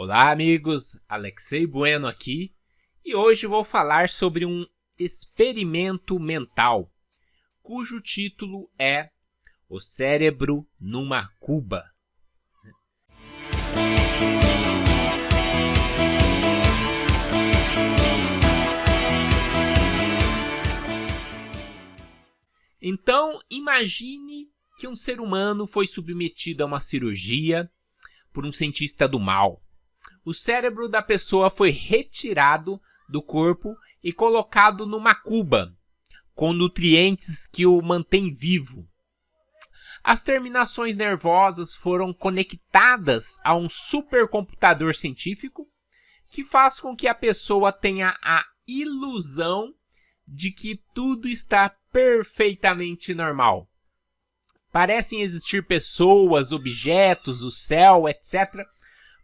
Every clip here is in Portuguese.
Olá, amigos, Alexei Bueno aqui e hoje vou falar sobre um experimento mental cujo título é O Cérebro numa Cuba. Então, imagine que um ser humano foi submetido a uma cirurgia por um cientista do mal. O cérebro da pessoa foi retirado do corpo e colocado numa cuba, com nutrientes que o mantêm vivo. As terminações nervosas foram conectadas a um supercomputador científico que faz com que a pessoa tenha a ilusão de que tudo está perfeitamente normal. Parecem existir pessoas, objetos, o céu, etc.,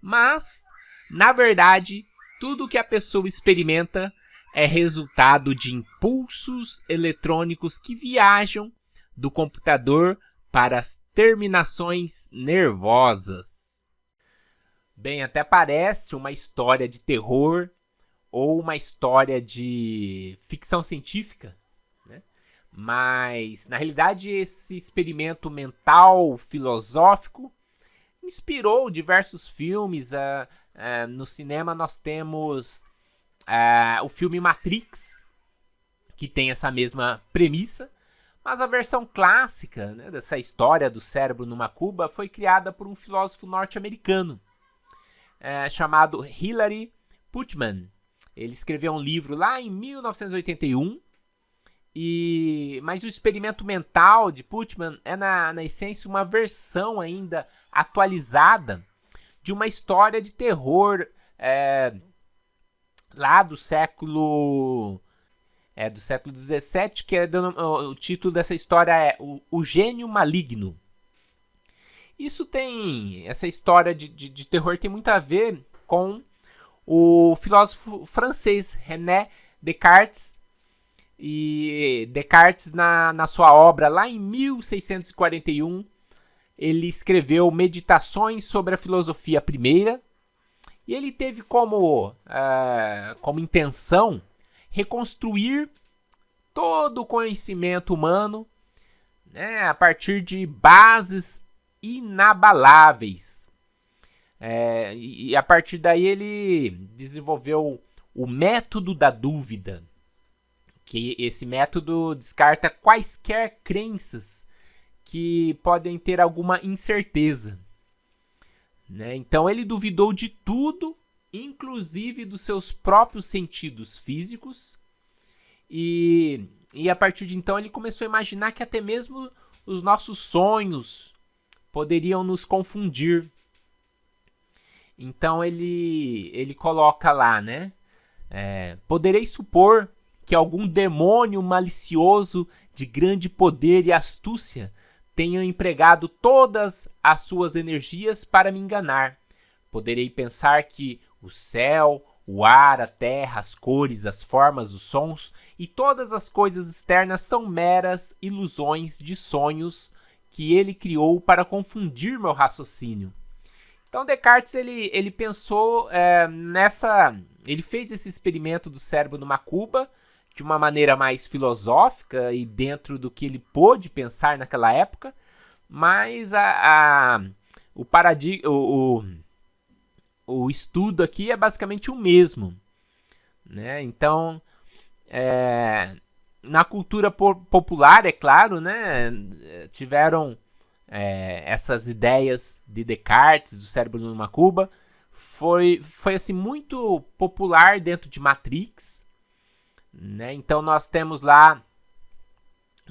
mas, na verdade, tudo que a pessoa experimenta é resultado de impulsos eletrônicos que viajam do computador para as terminações nervosas. Bem, até parece uma história de terror ou uma história de ficção científica, né? Mas, na realidade, esse experimento mental, filosófico, inspirou diversos filmes. No cinema nós temos o filme Matrix, que tem essa mesma premissa, mas a versão clássica, né, dessa história do cérebro numa cuba foi criada por um filósofo norte-americano chamado Hilary Putnam. Ele escreveu um livro lá em 1981, mas o experimento mental de Putnam é, na essência, uma versão ainda atualizada de uma história de terror lá do século XVII, que o título dessa história é O Gênio Maligno. Essa história de terror tem muito a ver com o filósofo francês René Descartes. E Descartes, na sua obra, lá em 1641, ele escreveu Meditações sobre a Filosofia Primeira, e ele teve como intenção reconstruir todo o conhecimento humano, né, a partir de bases inabaláveis. E a partir daí ele desenvolveu o método da dúvida, que esse método descarta quaisquer crenças que podem ter alguma incerteza, né? Então ele duvidou de tudo, inclusive dos seus próprios sentidos físicos, e a partir de então ele começou a imaginar que até mesmo os nossos sonhos poderiam nos confundir. Então ele coloca lá, né? Poderei supor que algum demônio malicioso de grande poder e astúcia tenha empregado todas as suas energias para me enganar. Poderei pensar que o céu, o ar, a terra, as cores, as formas, os sons e todas as coisas externas são meras ilusões de sonhos que ele criou para confundir meu raciocínio. Então Descartes ele pensou ele fez esse experimento do cérebro numa cuba de uma maneira mais filosófica e dentro do que ele pôde pensar naquela época, mas o estudo aqui é basicamente o mesmo, né? Então, na cultura popular, é claro, né, tiveram essas ideias de Descartes, do cérebro numa cuba, foi assim, muito popular dentro de Matrix, né? Então nós temos lá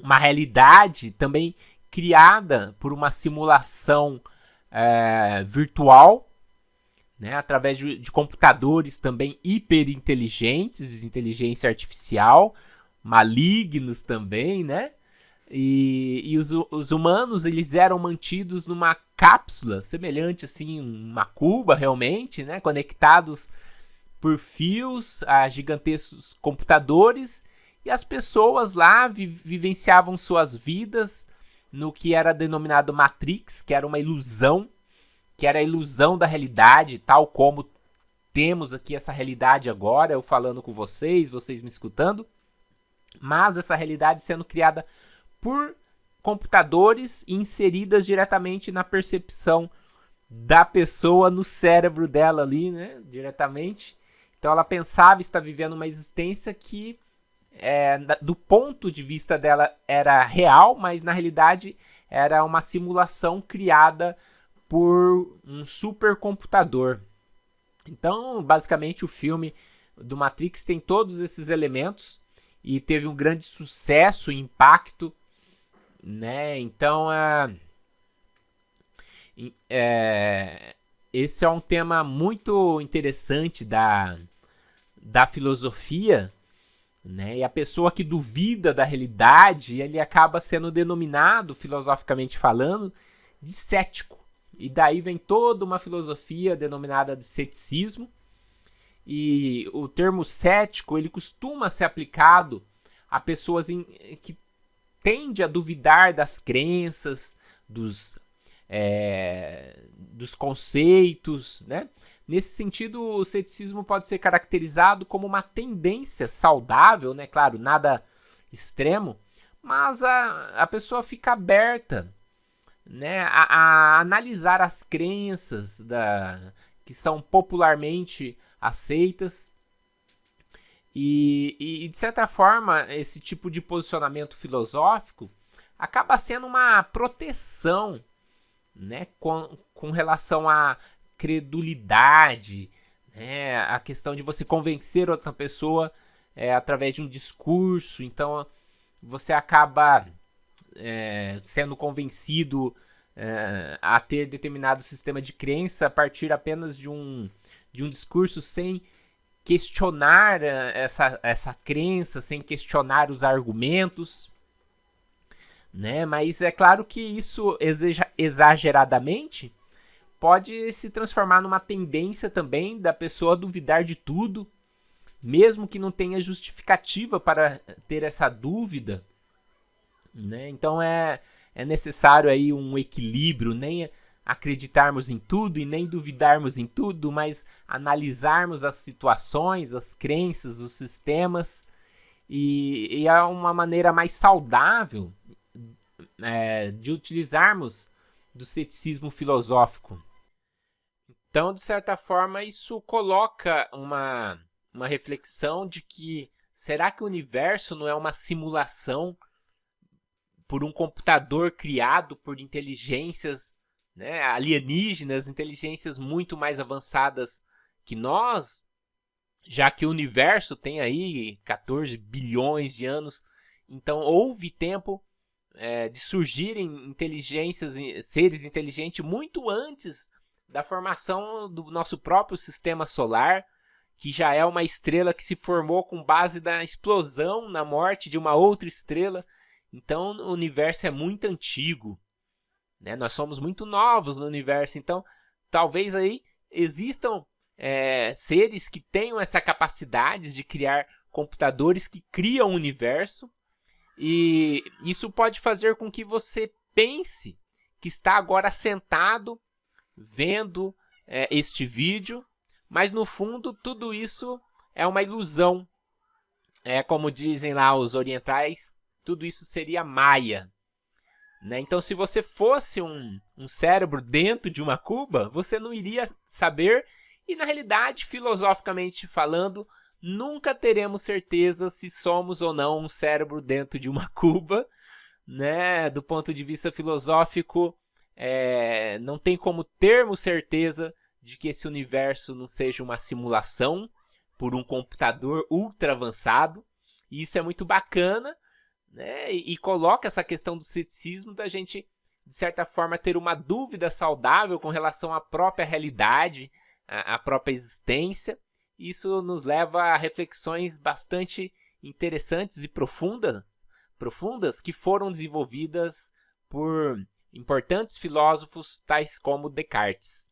uma realidade também criada por uma simulação virtual, né? Através de computadores também hiperinteligentes, inteligência artificial, malignos também, né? E os humanos, eles eram mantidos numa cápsula semelhante assim, uma cuba realmente, né? Conectados por fios a gigantescos computadores, e as pessoas lá vivenciavam suas vidas no que era denominado Matrix, que era uma ilusão, que era a ilusão da realidade, tal como temos aqui essa realidade agora, eu falando com vocês, vocês me escutando, mas essa realidade sendo criada por computadores e inseridas diretamente na percepção da pessoa, no cérebro dela ali, né, diretamente. Então ela pensava estar vivendo uma existência que, do ponto de vista dela, era real, mas na realidade era uma simulação criada por um supercomputador. Então, basicamente, o filme do Matrix tem todos esses elementos e teve um grande sucesso e impacto, né? Então, esse é um tema muito interessante da filosofia, né? E a pessoa que duvida da realidade, ele acaba sendo denominado, filosoficamente falando, de cético. E daí vem toda uma filosofia denominada de ceticismo. E o termo cético, ele costuma ser aplicado a pessoas que tendem a duvidar das crenças, dos conceitos, né? Nesse sentido, o ceticismo pode ser caracterizado como uma tendência saudável, né? Claro, nada extremo, mas a pessoa fica aberta, né, a analisar as crenças que são popularmente aceitas e, de certa forma, esse tipo de posicionamento filosófico acaba sendo uma proteção, né, com relação à credulidade, né, a questão de você convencer outra pessoa através de um discurso. Então você acaba sendo convencido a ter determinado sistema de crença a partir apenas de um discurso, sem questionar essa crença, sem questionar os argumentos, né? Mas é claro que isso exageradamente pode se transformar numa tendência também da pessoa duvidar de tudo, mesmo que não tenha justificativa para ter essa dúvida, né? Então é necessário aí um equilíbrio, nem acreditarmos em tudo e nem duvidarmos em tudo, mas analisarmos as situações, as crenças, os sistemas, e é uma maneira mais saudável de utilizarmos do ceticismo filosófico. Então, de certa forma, isso coloca uma reflexão de que, será que o universo não é uma simulação por um computador criado por inteligências, né, alienígenas, inteligências muito mais avançadas que nós, já que o universo tem aí 14 bilhões de anos. Então houve tempo de surgirem inteligências, seres inteligentes muito antes da formação do nosso próprio sistema solar, que já é uma estrela que se formou com base na explosão, na morte de uma outra estrela. Então o universo é muito antigo, né? Nós somos muito novos no universo. Então talvez aí existam seres que tenham essa capacidade de criar computadores que criam o universo. E isso pode fazer com que você pense que está agora sentado vendo este vídeo, mas no fundo tudo isso é uma ilusão. Como dizem lá os orientais, tudo isso seria Maia, né? Então, se você fosse um cérebro dentro de uma cuba, você não iria saber, e na realidade, filosoficamente falando, nunca teremos certeza se somos ou não um cérebro dentro de uma cuba, né? Do ponto de vista filosófico, não tem como termos certeza de que esse universo não seja uma simulação por um computador ultra avançado. E isso é muito bacana, né? E coloca essa questão do ceticismo, da gente, de certa forma, ter uma dúvida saudável com relação à própria realidade, à própria existência. Isso nos leva a reflexões bastante interessantes e profundas que foram desenvolvidas por importantes filósofos tais como Descartes.